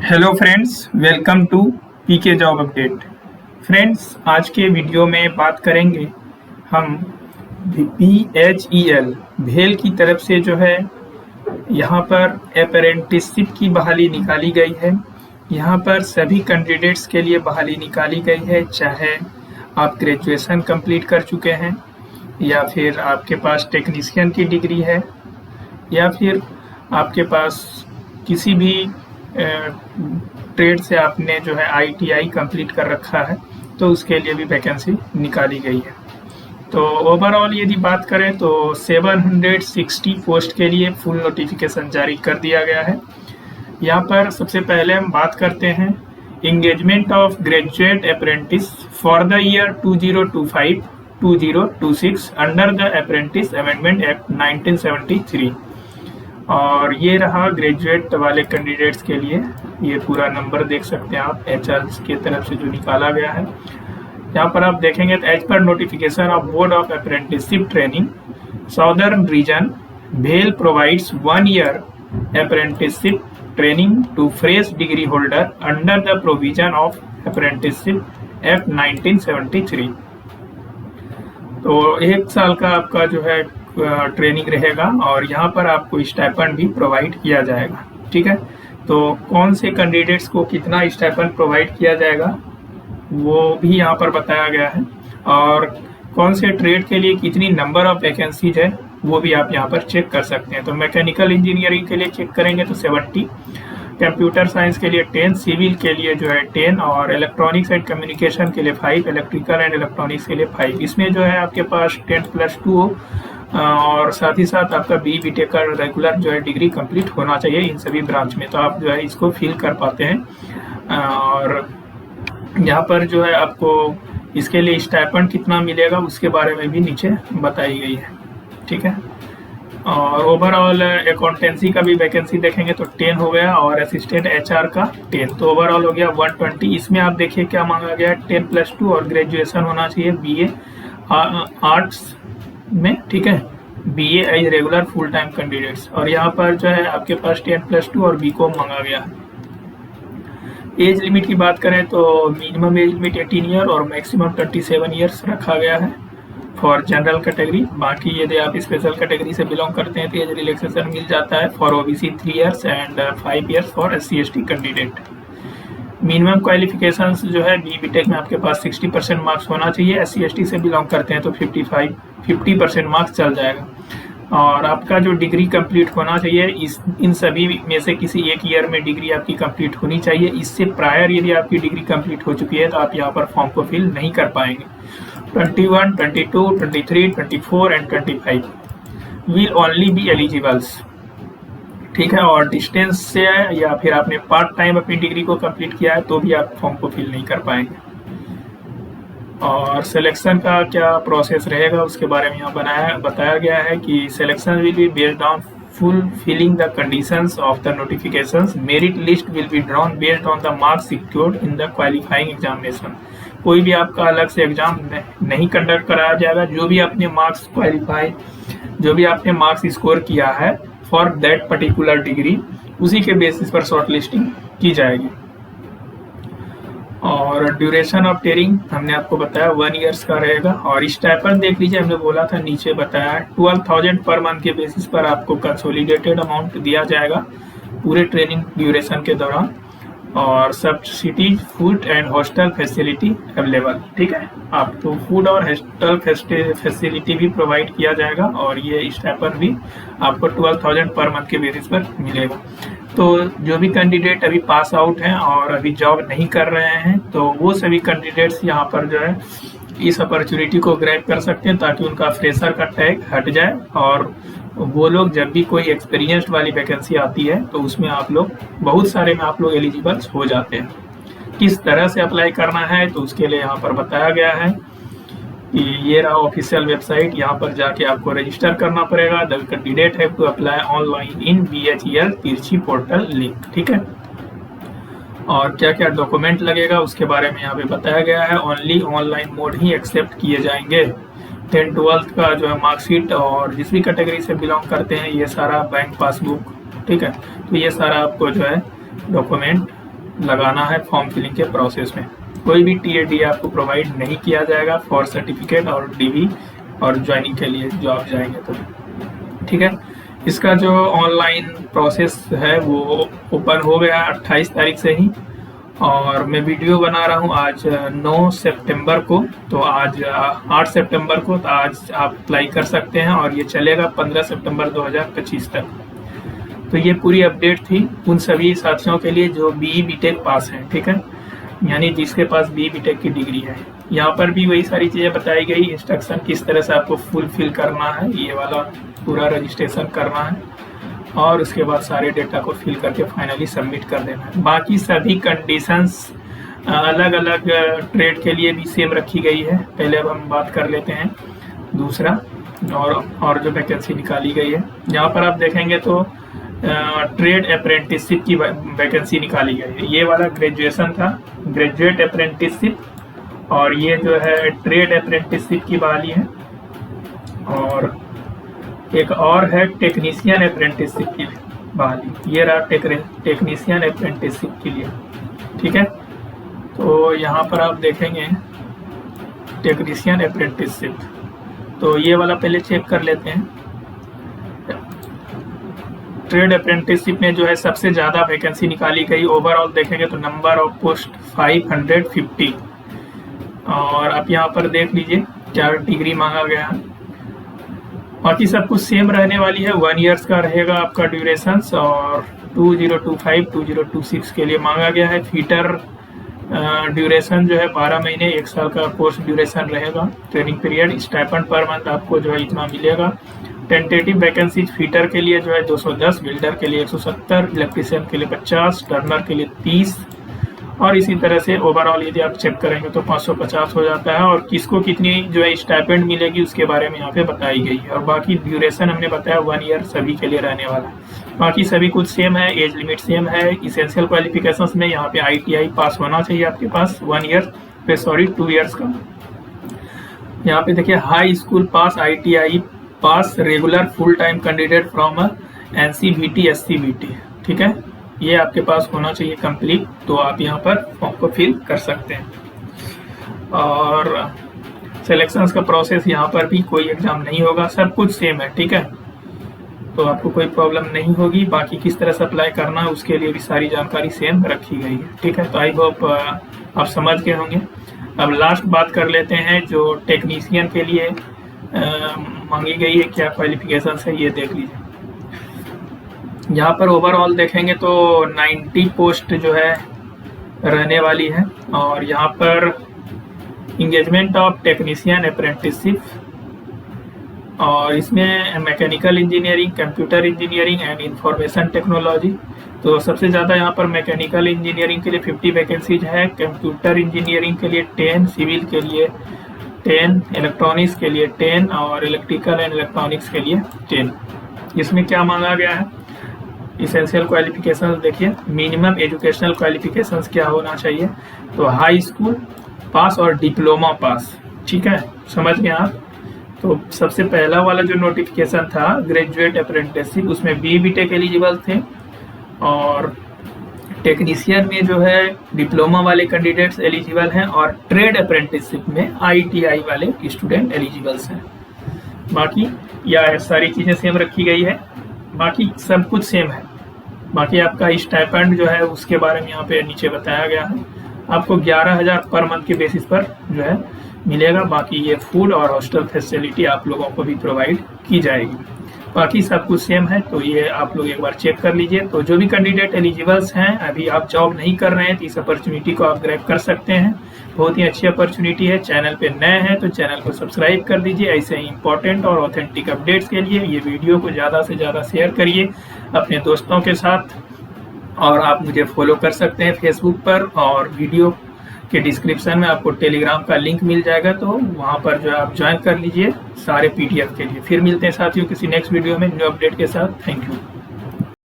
Hello friends, welcome to PK job update. Friends, आज के video में बात करेंगे हम BHEL भेल की तरफ से जो है यहाँ पर अप्रेंटिसशिप की बहाली निकाली गई है। यहाँ पर सभी कैंडिडेट्स के लिए बहाली निकाली गई है, चाहे आप ग्रेजुएशन कंप्लीट कर चुके हैं या फिर आपके पास टेक्नीशियन की डिग्री है या फिर आपके पास किसी भी ट्रेड से आपने जो है ITI कंप्लीट कर रखा है, तो उसके लिए भी वैकेंसी निकाली गई है। तो ओवरऑल यदि बात करें तो 760 पोस्ट के लिए फुल नोटिफिकेशन जारी कर दिया गया है। यहाँ पर सबसे पहले हम बात करते हैं engagement of graduate apprentice for the year 2025-2026 under the apprentice amendment act 1973। और ये रहा ग्रेजुएट वाले कैंडिडेट्स के लिए, ये पूरा नंबर देख सकते हैं आप HR की तरफ से जो निकाला गया है। यहाँ पर आप देखेंगे तो एज पर notification of board of apprenticeship training southern region भेल provides 1 year apprenticeship training to fresh degree holder under the provision of apprenticeship act 1973। तो 1 साल का आपका जो है ट्रेनिंग रहेगा और यहाँ पर आपको स्टाइपेंड भी प्रोवाइड किया जाएगा। ठीक है, तो कौन से कैंडिडेट्स को कितना स्टाइपेंड प्रोवाइड किया जाएगा वो भी यहाँ पर बताया गया है, और कौन से ट्रेड के लिए कितनी नंबर ऑफ वैकेंसीज है वो भी आप यहाँ पर चेक कर सकते हैं। तो मैकेनिकल इंजीनियरिंग के लिए चेक करेंगे तो 70, कंप्यूटर साइंस के लिए 10, सिविल के लिए जो है 10 और इलेक्ट्रॉनिक्स एंड कम्युनिकेशन के लिए 5, इलेक्ट्रिकल एंड इलेक्ट्रॉनिक्स के लिए 5। इसमें जो है आपके पास 10+2 और साथ ही साथ आपका BTech का रेगुलर जो है डिग्री कंप्लीट होना चाहिए इन सभी ब्रांच में, तो आप जो है इसको फिल कर पाते हैं। और यहाँ पर जो है आपको इसके लिए स्टाइपेंड कितना मिलेगा उसके बारे में भी नीचे बताई गई है। ठीक है, और ओवरऑल अकाउंटेंसी का भी वैकेंसी देखेंगे तो 10 हो गया और असिस्टेंट HR का 10, तो ओवरऑल हो गया 120। इसमें आप देखिए क्या मांगा गया है, 10+2 और ग्रेजुएशन होना चाहिए BA आर्ट्स में। ठीक है, BA as regular full time candidates, और यहाँ पर जो है आपके पास 10+2 और BCom मांगा गया है। एज लिमिट की बात करें तो मिनिमम एज लिमिट 18 ईयर और मैक्सिमम 27 ईयर्स रखा गया है फॉर जनरल कैटेगरी। बाकी यदि आप स्पेशल कैटेगरी से बिलोंग करते हैं तो एज रिलैक्सेशन मिल जाता है for OBC 3 years and 5 years for SC/ST candidate. Minimum qualifications जो है BTech में आपके पास 60% मार्क्स होना चाहिए, SC/ST से बिलोंग करते हैं तो 50% मार्क्स चल जाएगा। और आपका जो डिग्री कंप्लीट होना चाहिए इन सभी में से किसी एक ईयर में डिग्री आपकी कंप्लीट होनी चाहिए। इससे प्रायर यदि आपकी डिग्री कंप्लीट हो चुकी है तो आप यहाँ पर फॉर्म को फिल नहीं कर पाएंगे। 21, 22, 23, 24 एंड 25 विल ओनली बी एलिजिबल्स। ठीक है, और डिस्टेंस से है या फिर आपने पार्ट टाइम अपनी डिग्री को कंप्लीट किया है तो भी आप फॉर्म को फिल नहीं कर पाएंगे। और सिलेक्शन का क्या प्रोसेस रहेगा उसके बारे में यहाँ बताया गया है कि selection will be based on fulfilling the conditions of the notifications. Merit list will be drawn based on the marks secured in the qualifying examination. कोई भी आपका अलग से एग्जाम नहीं कंडक्ट कराया जाएगा। जो भी आपने मार्क्स क्वालिफाई, जो भी आपने मार्क्स स्कोर किया है फॉर दैट पर्टिकुलर डिग्री, उसी के बेसिस पर शॉर्ट लिस्टिंग की जाएगी। और ड्यूरेशन ऑफ ट्रेनिंग हमने आपको बताया 1 ईयर्स का रहेगा। और स्टाइपेंड देख लीजिए, हमने बोला था नीचे बताया 12,000 पर मंथ के बेसिस पर आपको कंसोलिडेटेड अमाउंट दिया जाएगा पूरे ट्रेनिंग ड्यूरेशन के दौरान। और subsidy food and hostel facility available. ठीक है, आपको फूड और हॉस्टल फैसिलिटी भी प्रोवाइड किया जाएगा और ये स्टाइपेंड भी आपको 12,000 पर मंथ के बेसिस पर मिलेगा। तो जो भी कैंडिडेट अभी पास आउट हैं और अभी जॉब नहीं कर रहे हैं तो वो सभी कैंडिडेट्स यहाँ पर जो है इस अपॉर्चुनिटी को ग्रैब कर सकते हैं ताकि उनका फ्रेशर का टैग हट जाए और वो लोग जब भी कोई एक्सपीरियंस्ड वाली वैकेंसी आती है तो उसमें आप लोग बहुत सारे में आप लोग एलिजिबल्स हो जाते हैं। किस तरह से अप्लाई करना है तो उसके लिए यहाँ पर बताया गया है कि ये रहा ऑफिशियल वेबसाइट, यहाँ पर जाके आपको रजिस्टर करना पड़ेगा। The candidate have to apply online in BHEL तिरछी पोर्टल लिंक। ठीक है, और क्या क्या डॉक्यूमेंट लगेगा उसके बारे में यहाँ पे बताया गया है। ओनली ऑनलाइन मोड ही एक्सेप्ट किए जाएंगे। 10th-12th का जो है मार्कशीट और जिस भी कैटेगरी से बिलोंग करते हैं ये सारा बैंक पासबुक। ठीक है, तो ये सारा आपको जो है डॉक्यूमेंट लगाना है फॉर्म फिलिंग के प्रोसेस में। कोई भी TAD आपको प्रोवाइड नहीं किया जाएगा फॉर सर्टिफिकेट और DV और ज्वाइनिंग के लिए जो आप जाएंगे तो, ठीक है। इसका जो ऑनलाइन प्रोसेस है वो ओपन हो गया 28 तारीख से ही, और मैं वीडियो बना रहा हूँ आज 9 सितंबर को, तो आज 8 सितंबर को, तो आज आप अप्लाई कर सकते हैं और ये चलेगा 15 सितंबर 2025 तक। तो ये पूरी अपडेट थी उन सभी साथियों के लिए जो BE BTech पास हैं, ठीक है, यानी जिसके पास BE BTech की डिग्री है। यहाँ पर भी वही सारी चीज़ें बताई गई, इंस्ट्रक्शन किस तरह से आपको फुलफिल करना है, ये वाला पूरा रजिस्ट्रेशन करना है और उसके बाद सारे डेटा को फिल करके फाइनली सबमिट कर देना है। बाकी सभी कंडीशंस अलग अलग ट्रेड के लिए भी सेम रखी गई है। पहले अब हम बात कर लेते हैं दूसरा और जो वैकेंसी निकाली गई है। यहाँ पर आप देखेंगे तो ट्रेड अप्रेंटिसशिप की वैकेंसी निकाली गई है। ये वाला ग्रेजुएशन था, ग्रेजुएट अप्रेंटिसशिप, और ये जो है ट्रेड अप्रेंटिसशिप की बहाली है, और एक और है टेक्नीशियन अप्रेंटिसशिप की बहाली। ये रहा टेक्नीशियन अप्रेंटिसशिप के लिए, ठीक है। तो यहाँ पर आप देखेंगे टेक्नीशियन अप्रेंटिसशिप, तो ये वाला पहले चेक कर लेते हैं। ट्रेड अप्रेंटिसशिप में जो है सबसे ज़्यादा वैकेंसी निकाली गई, ओवरऑल देखेंगे तो नंबर ऑफ पोस्ट 550, और आप यहाँ पर देख लीजिए क्या डिग्री मांगा गया है। बाकी सब कुछ सेम रहने वाली है, 1 ईयर्स का रहेगा आपका ड्यूरेशन, और 2025 2026 के लिए मांगा गया है। फीटर ड्यूरेशन जो है 12 महीने 1 साल का कोर्स ड्यूरेशन रहेगा, training period. Stipend per month आपको जो है इतना मिलेगा। टेंटेटिव वैकेंसीज फीटर के लिए जो है 210, बिल्डर के लिए 170, इलेक्ट्रीशियन के लिए 50, टर्नर के लिए 30, और इसी तरह से ओवरऑल यदि आप चेक करेंगे तो 550 हो जाता है। और किसको कितनी जो है स्टाइपेंड मिलेगी उसके बारे में यहाँ पे बताई गई है। और बाकी ड्यूरेशन हमने बताया 1 ईयर सभी के लिए रहने वाला है। बाकी सभी कुछ सेम है, एज लिमिट सेम है। इसेंशियल क्वालिफिकेशंस में यहाँ पे ITI पास होना चाहिए आपके पास 2 ईयर्स का। यहाँ पे देखिए high school pass, ITI pass, regular full time candidate from NCVT SCVT, ठीक है, ये आपके पास होना चाहिए कंप्लीट, तो आप यहाँ पर फॉर्म को फिल कर सकते हैं। और सिलेक्शंस का प्रोसेस यहाँ पर भी कोई एग्जाम नहीं होगा, सब कुछ सेम है, ठीक है, तो आपको कोई प्रॉब्लम नहीं होगी। बाकी किस तरह से अप्लाई करना है उसके लिए भी सारी जानकारी सेम रखी गई है, ठीक है। तो आई होप आप समझ गए होंगे। अब लास्ट बात कर लेते हैं जो टेक्नीशियन के लिए मांगी गई है, क्या क्वालिफिकेशन है ये देख लीजिए। यहाँ पर ओवरऑल देखेंगे तो 90 पोस्ट जो है रहने वाली है, और यहाँ पर इंगेजमेंट ऑफ टेक्नीशियन अप्रेंटिसशिप, और इसमें mechanical engineering, computer engineering and information technology. तो सबसे ज़्यादा यहाँ पर मैकेनिकल इंजीनियरिंग के लिए 50 वैकेंसीज है, कंप्यूटर इंजीनियरिंग के लिए 10, सिविल के लिए 10, इलेक्ट्रॉनिक्स के लिए 10 और इलेक्ट्रिकल एंड इलेक्ट्रॉनिक्स के लिए 10। इसमें क्या मांगा गया है, इसेंशियल क्वालिफिकेशन देखिए, मिनिमम एजुकेशनल क्वालिफिकेशंस क्या होना चाहिए, तो हाई स्कूल पास और डिप्लोमा पास, ठीक है, समझ गए आप। तो सबसे पहला वाला जो नोटिफिकेशन था ग्रेजुएट अप्रेंटिसशिप, उसमें BE BTech एलिजिबल थे, और टेक्नीशियन में जो है डिप्लोमा वाले कैंडिडेट्स एलिजिबल हैं, और ट्रेड अप्रेंटिसशिप में ITI वाले स्टूडेंट एलिजिबल्स हैं। बाकी यह सारी चीज़ें सेम रखी गई है, बाकी सब कुछ सेम है। बाकी आपका स्टाइपेंड जो है उसके बारे में यहाँ पे नीचे बताया गया है, आपको 11,000 पर मंथ के बेसिस पर जो है मिलेगा। बाकी ये फूड और हॉस्टल फैसिलिटी आप लोगों को भी प्रोवाइड की जाएगी। बाकी सब कुछ सेम है, तो ये आप लोग एक बार चेक कर लीजिए। तो जो भी कैंडिडेट एलिजिबल्स हैं, अभी आप जॉब नहीं कर रहे हैं, तो इस अपॉर्चुनिटी को आप ग्रैब कर सकते हैं। बहुत ही अच्छी अपॉर्चुनिटी है। चैनल पे नए हैं तो चैनल को सब्सक्राइब कर दीजिए। ऐसे ही इंपॉर्टेंट और ऑथेंटिक अपडेट्स के लिए ये वीडियो को ज़्यादा से ज़्यादा शेयर करिए अपने दोस्तों के साथ, और आप मुझे फॉलो कर सकते हैं फेसबुक पर, और वीडियो के डिस्क्रिप्शन में आपको टेलीग्राम का लिंक मिल जाएगा, तो वहाँ पर जो है आप ज्वाइन कर लीजिए सारे PDF के लिए। फिर मिलते हैं साथियों किसी नेक्स्ट वीडियो में न्यू अपडेट के साथ। Thank you.